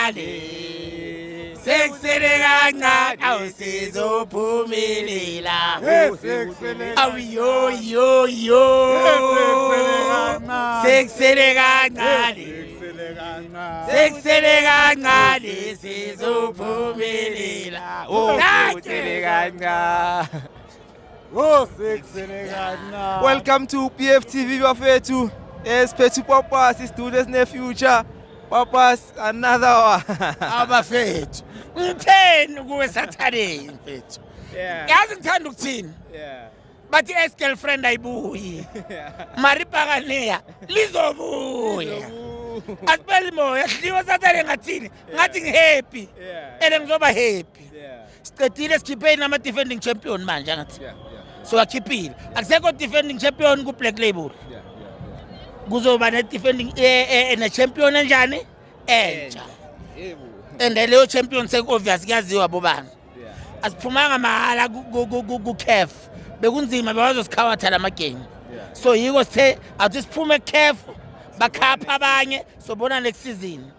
kancane sekusele kancane awusizophumelela awiyo yo yo sekusele kancane sekusele kancane sizophumelela Welcome to PFTV bafethu. Yes, Pethu Papas, students in the future. Papas, another one. abafethu ngitheni kuwe Saturday mfethu yazi ngithanda ukuthini bathi ex girlfriend ayibuyi maribhakaneya lizobuya asibeli moya sidliwa Saturday ngathini ngathi ngihappy ene ngizoba happy siqedile sikhipheni nama defending champion manje ngathi so akhiphile akusekho defending champion ku Black Label kuzoba ne defending ne champion enjani entsha and leyo champion sek obvious kuyaziwa bobani asiphumanga mahala ku CAF bekunzima bewazosikhawathi la game so yiko sithe athi siphume CAF bakhapha abanye sobona next season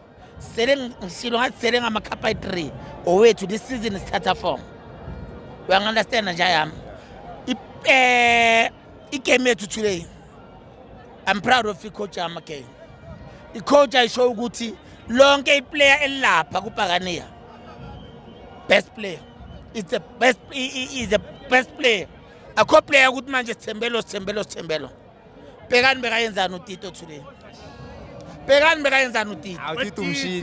sele ngishilo ngathi sele ngamakhapha i3 owethu this season isithatha form we understand nje yami igame yethu today I'm proud of coach yami again coach ayisho ukuthi lonke iplayer elapha kuBhakaniya best player is the best player akho player ukuthi manje sithembelo bekani bekayenzana uTito today bekani bekayenzana uTito Awuthi umshini.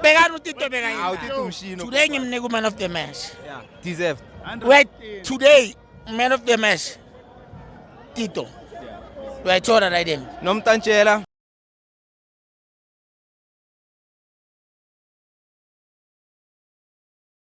bekani uTito bekayenzana Awuthi umshini. today ngimnika man of the match Deserved. wait today man of the match Tito uyayithola right then Nomtantshela.